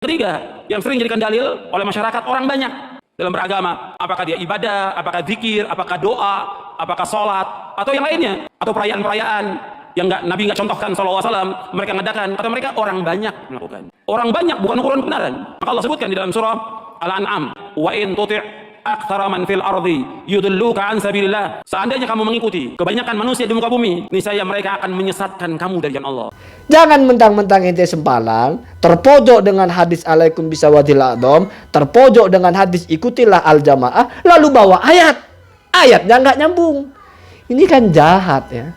Ketiga, yang sering dijadikan dalil oleh masyarakat orang banyak dalam beragama, apakah dia ibadah, apakah zikir, apakah doa, apakah sholat, atau yang lainnya, atau perayaan-perayaan yang Nabi nggak contohkan SAW, mereka ngadakan, atau mereka orang banyak melakukan. Orang banyak bukan ukuran kebenaran. Maka Allah sebutkan di dalam surah Al-An'am, wa in tuti' aktsara man fil ardi yudilluka an sabilillah. Seandainya kamu mengikuti kebanyakan manusia di muka bumi, niscaya mereka akan menyesatkan kamu dari jalan Allah. Jangan mentang-mentang ente sempalan, terpojok dengan hadis alaikum bisawadil a'dham, terpojok dengan hadis ikutilah al-jamaah, lalu bawa ayat. Ayatnya nggak nyambung. Ini kan jahat ya.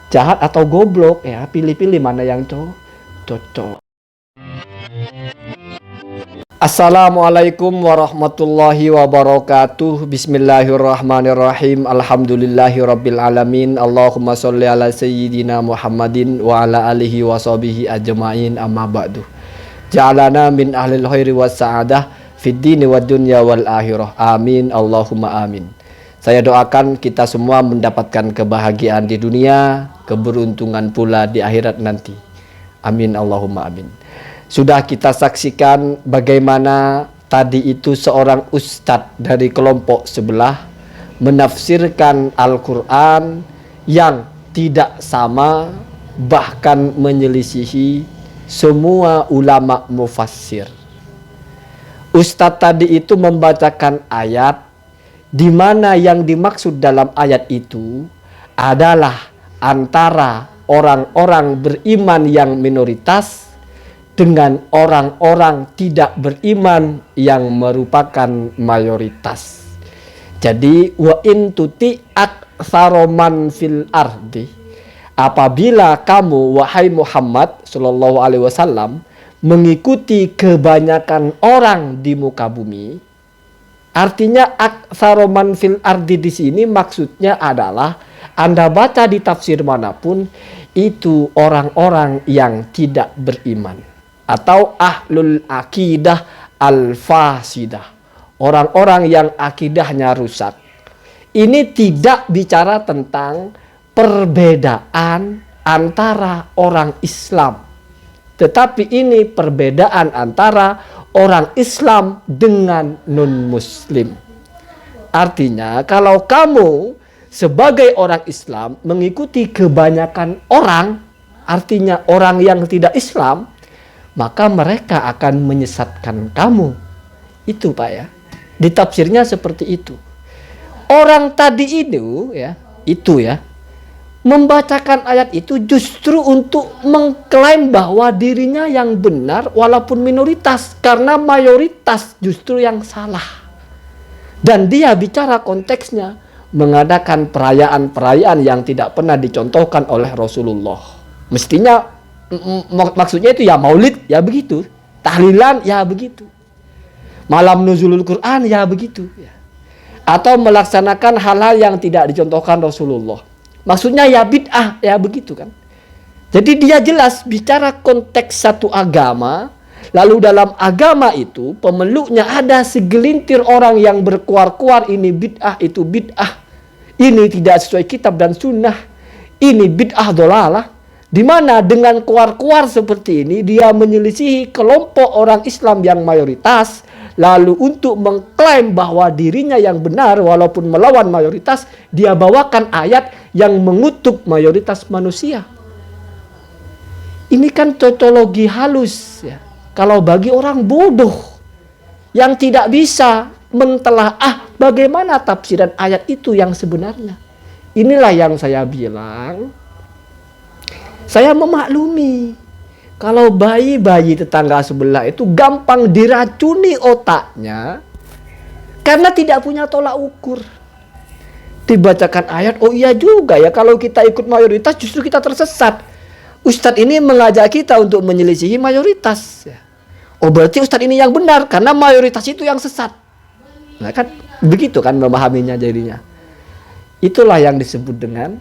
Jahat atau goblok ya, pilih-pilih mana yang cocok. Assalamualaikum warahmatullahi wabarakatuh. Bismillahirrahmanirrahim. Alhamdulillahirabbil alamin. Allahumma sholli ala sayyidina Muhammadin wa ala alihi wa sahbihi ajma'in, amma ba'du. Ja'alana min ahlil khairi was sa'adah fid dini wad dunya wal akhirah. Amin Allahumma amin. Saya doakan kita semua mendapatkan kebahagiaan di dunia, keberuntungan pula di akhirat nanti. Amin Allahumma amin. Sudah kita saksikan bagaimana tadi itu seorang ustadz dari kelompok sebelah menafsirkan Al-Quran yang tidak sama, bahkan menyelisihi semua ulama mufassir. Ustadz tadi itu membacakan ayat di mana yang dimaksud dalam ayat itu adalah antara orang-orang beriman yang minoritas dengan orang-orang tidak beriman yang merupakan mayoritas. Jadi wa in tuti aktsaroman fil ardi, apabila kamu wahai Muhammad sallallahu alaihi wasallam mengikuti kebanyakan orang di muka bumi, artinya aktsaroman fil ardi di sini maksudnya adalah Anda baca di tafsir manapun itu orang-orang yang tidak beriman atau ahlul akidah al-fasidah, orang-orang yang akidahnya rusak. Ini tidak bicara tentang perbedaan antara orang Islam, tetapi ini perbedaan antara orang Islam dengan non-muslim. Artinya kalau kamu sebagai orang Islam mengikuti kebanyakan orang, artinya orang yang tidak Islam, maka mereka akan menyesatkan kamu. Itu Pak ya. Di tafsirnya seperti itu. Orang tadi itu membacakan ayat itu justru untuk mengklaim bahwa dirinya yang benar walaupun minoritas, karena mayoritas justru yang salah. Dan dia bicara konteksnya mengadakan perayaan-perayaan yang tidak pernah dicontohkan oleh Rasulullah. Mestinya maksudnya itu ya maulid ya begitu, tahlilan ya begitu, malam nuzulul Quran ya begitu ya. Atau melaksanakan hal-hal yang tidak dicontohkan Rasulullah, maksudnya ya bid'ah ya begitu kan. Jadi dia jelas bicara konteks satu agama, lalu dalam agama itu pemeluknya ada segelintir orang yang berkuar-kuar ini bid'ah, itu bid'ah, ini tidak sesuai kitab dan sunnah, ini bid'ah dolalah. Di mana dengan kuar-kuar seperti ini dia menyelisihi kelompok orang Islam yang mayoritas, lalu untuk mengklaim bahwa dirinya yang benar walaupun melawan mayoritas, dia bawakan ayat yang mengutuk mayoritas manusia. Ini kan cocologi halus ya. Kalau bagi orang bodoh yang tidak bisa mentelaah bagaimana tafsiran ayat itu yang sebenarnya. Inilah yang saya bilang, saya memaklumi kalau bayi-bayi tetangga sebelah itu gampang diracuni otaknya karena tidak punya tolak ukur. Dibacakan ayat, oh iya juga ya, kalau kita ikut mayoritas justru kita tersesat. Ustadz ini mengajak kita untuk menyelisihi mayoritas. Oh berarti ustadz ini yang benar karena mayoritas itu yang sesat. Nah kan begitu kan memahaminya jadinya. Itulah yang disebut dengan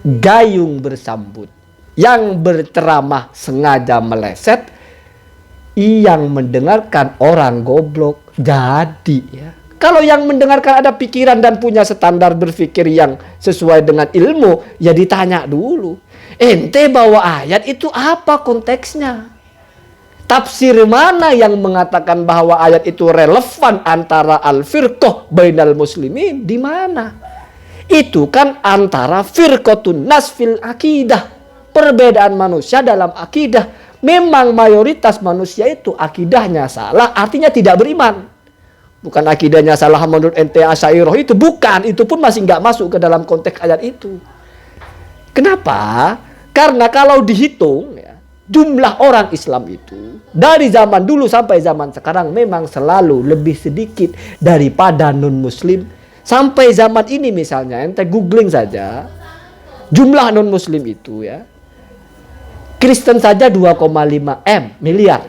gayung bersambut. Yang berceramah sengaja meleset, yang mendengarkan orang goblok. Jadi ya, kalau yang mendengarkan ada pikiran dan punya standar berpikir yang sesuai dengan ilmu, ya ditanya dulu, ente bawa ayat itu apa konteksnya? tafsir mana yang mengatakan bahwa ayat itu relevan antara al-firqah bainal muslimin? Di mana? Itu kan antara firqatun nas fil akidah, perbedaan manusia dalam akidah. Memang mayoritas manusia itu akidahnya salah, artinya tidak beriman. Bukan akidahnya salah menurut ente Asy'ariyah, itu bukan, itu pun masih nggak masuk ke dalam konteks ayat itu. Kenapa? Karena kalau dihitung ya, jumlah orang Islam itu dari zaman dulu sampai zaman sekarang memang selalu lebih sedikit daripada non-muslim. Sampai zaman ini misalnya ente googling saja jumlah non-muslim itu ya, Kristen saja 2,5 miliar,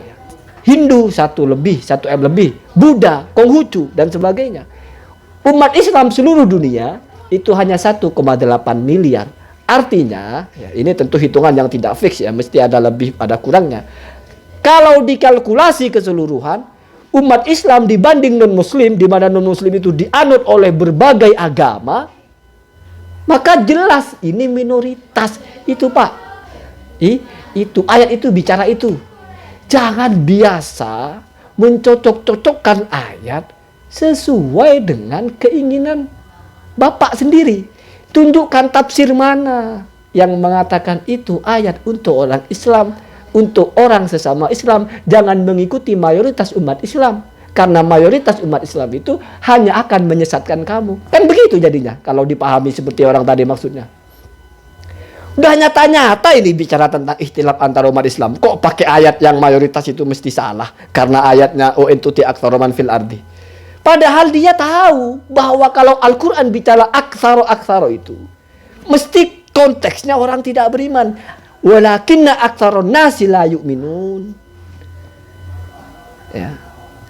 Hindu 1 M lebih, Buddha, Konghucu dan sebagainya. Umat Islam seluruh dunia itu hanya 1,8 miliar. Artinya, ya, ini tentu hitungan yang tidak fix ya, mesti ada lebih, ada kurangnya. Kalau dikalkulasi keseluruhan, umat Islam dibanding non-muslim, di mana non-muslim itu dianut oleh berbagai agama, maka jelas ini minoritas. Itu Pak. Itu ayat itu bicara itu. Jangan biasa mencocok-cocokkan ayat sesuai dengan keinginan Bapak sendiri. Tunjukkan tafsir mana yang mengatakan itu ayat untuk orang Islam, untuk orang sesama Islam. Jangan mengikuti mayoritas umat Islam, karena mayoritas umat Islam itu hanya akan menyesatkan kamu. Kan begitu jadinya kalau dipahami seperti orang tadi maksudnya. Udah nyata-nyata ini bicara tentang ikhtilaf antara umat Islam. Kok pakai ayat yang mayoritas itu mesti salah? Karena ayatnya o entuti aktsaru man fil ardi. Padahal dia tahu bahwa kalau Al-Quran bicara aksaro itu, mesti konteksnya orang tidak beriman. Walakinna aktsarun nasi la yu'minun. Ya.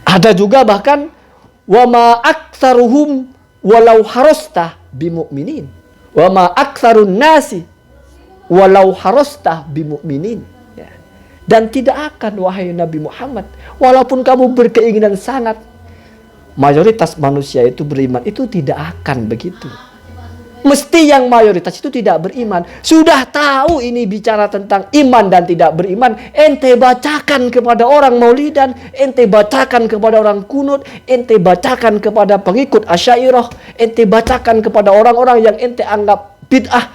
Ada juga bahkan wa ma aktsaruhum walau harasta bimu'minin. Wa ma aktsarun nasi walau harasta bimu'minin. Ya. Dan tidak akan wahai Nabi Muhammad, walaupun kamu berkeinginan sangat, mayoritas manusia itu beriman, itu tidak akan begitu. Mesti yang mayoritas itu tidak beriman. Sudah tahu ini bicara tentang iman dan tidak beriman, ente bacakan kepada orang maulidan, ente bacakan kepada orang kunut, ente bacakan kepada pengikut Asy'ariyah, ente bacakan kepada orang-orang yang ente anggap bid'ah,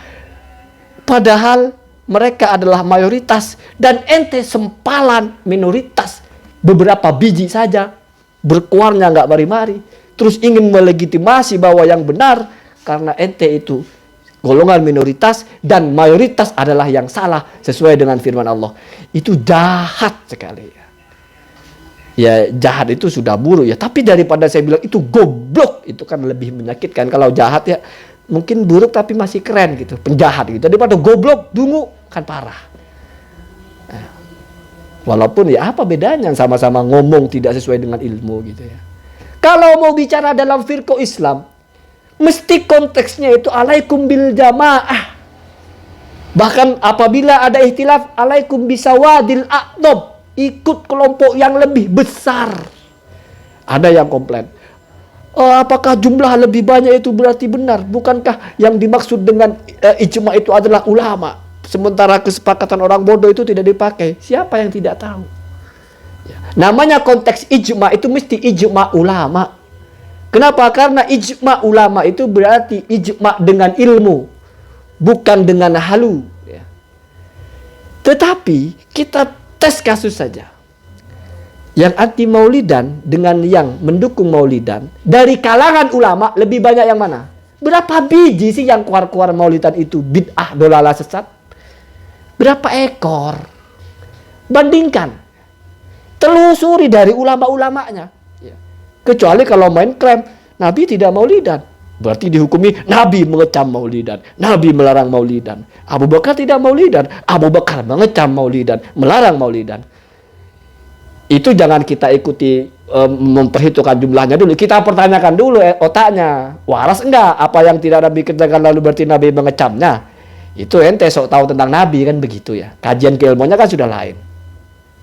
padahal mereka adalah mayoritas dan ente sempalan minoritas. Beberapa biji saja berkuarnya nggak mari-mari, terus ingin melegitimasi bahwa yang benar karena ente itu golongan minoritas dan mayoritas adalah yang salah sesuai dengan firman Allah. Itu jahat sekali ya. Ya jahat itu sudah buruk ya, tapi daripada saya bilang itu goblok, itu kan lebih menyakitkan. Kalau jahat ya mungkin buruk tapi masih keren gitu, penjahat gitu. Daripada goblok, dungu kan parah. Walaupun ya apa bedanya, sama-sama ngomong tidak sesuai dengan ilmu gitu ya. Kalau mau bicara dalam firqah Islam, mesti konteksnya itu alaikum bil jamaah. Bahkan apabila ada ikhtilaf, alaikum bisawadil aqdab, ikut kelompok yang lebih besar. Ada yang komplain, apakah jumlah lebih banyak itu berarti benar? Bukankah yang dimaksud dengan ijma itu adalah ulama? Sementara kesepakatan orang bodoh itu tidak dipakai. Siapa yang tidak tahu? Ya. Namanya konteks ijma itu mesti ijma ulama. Kenapa? Karena ijma ulama itu berarti ijma dengan ilmu, bukan dengan halu. Ya. Tetapi kita tes kasus saja. Yang anti maulidan dengan yang mendukung maulidan, dari kalangan ulama lebih banyak yang mana? Berapa biji sih yang keluar-keluar maulidan itu bid'ah, dolalah, sesat? Berapa ekor? Bandingkan. Telusuri dari ulama-ulamanya. Ya. Kecuali kalau main klaim Nabi tidak maulidan, berarti dihukumi Nabi mengecam maulidan, Nabi melarang maulidan. Abu Bakar tidak maulidan, Abu Bakar mengecam maulidan, melarang maulidan. Itu jangan kita ikuti memperhitungkan jumlahnya dulu. Kita pertanyakan dulu otaknya. Waras enggak apa yang tidak Nabi kerjakan lalu berarti Nabi mengecamnya? Itu ente sok tahu tentang Nabi kan begitu ya. Kajian keilmuannya kan sudah lain.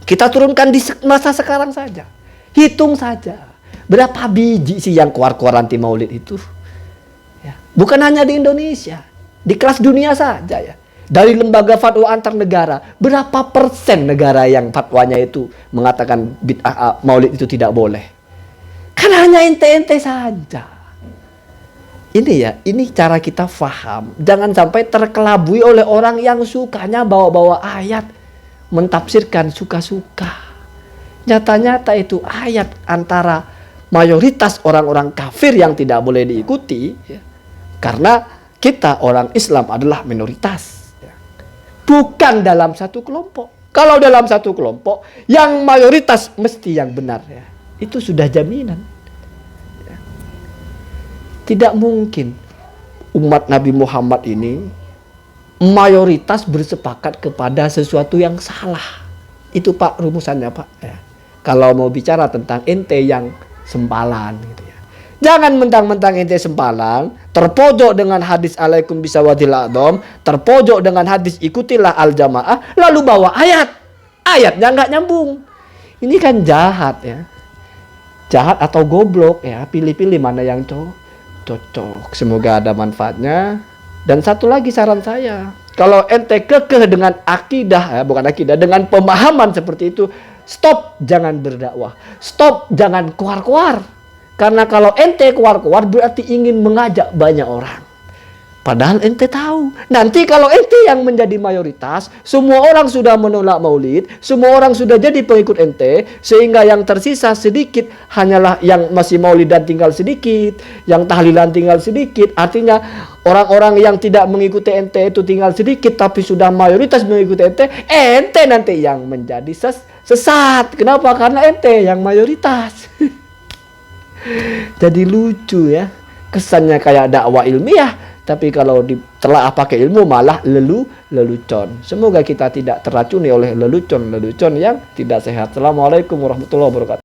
Kita turunkan di masa sekarang saja. Hitung saja. Berapa biji sih yang keluar-keluar anti maulid itu? Ya. Bukan hanya di Indonesia. Di kelas dunia saja ya. Dari lembaga fatwa antar negara, berapa persen negara yang fatwanya itu mengatakan bid'ah maulid itu tidak boleh? Kan hanya ente-ente saja. Ini ya, ini cara kita faham. Jangan sampai terkelabui oleh orang yang sukanya bawa-bawa ayat, mentafsirkan suka-suka. Nyata-nyata itu ayat antara mayoritas orang-orang kafir yang tidak boleh diikuti, ya. Karena kita orang Islam adalah minoritas, ya. Bukan dalam satu kelompok. Kalau dalam satu kelompok, yang mayoritas mesti yang benar, ya. Itu sudah jaminan. Tidak mungkin umat Nabi Muhammad ini mayoritas bersepakat kepada sesuatu yang salah. Itu Pak rumusannya Pak. Ya. Kalau mau bicara tentang ente yang sempalan gitu ya. Jangan mentang-mentang ente sempalan, terpojok dengan hadis alaikum bisawadil a'dham, terpojok dengan hadis ikutilah al-jamaah, lalu bawa ayat. Ayatnya nggak nyambung. Ini kan jahat ya. Jahat atau goblok ya. Pilih-pilih mana yang cocok. Semoga ada manfaatnya. Dan satu lagi saran saya, kalau ente kekeh dengan akidah, bukan akidah, dengan pemahaman seperti itu, stop, jangan berdakwah. Stop, jangan keluar-keluar. Karena kalau ente keluar-keluar berarti ingin mengajak banyak orang. Padahal ente tahu, nanti kalau ente yang menjadi mayoritas, semua orang sudah menolak maulid, semua orang sudah jadi pengikut ente, sehingga yang tersisa sedikit hanyalah yang masih maulid dan tinggal sedikit, yang tahlilan tinggal sedikit. Artinya orang-orang yang tidak mengikuti ente itu tinggal sedikit, tapi sudah mayoritas mengikuti ente nanti yang menjadi sesat. Kenapa? Karena ente yang mayoritas. Jadi lucu ya, kesannya kayak dakwah ilmiah. Tapi kalau ditelaah pakai ilmu malah lelucon. Semoga kita tidak teracuni oleh lelucon yang tidak sehat. Assalamualaikum warahmatullahi wabarakatuh.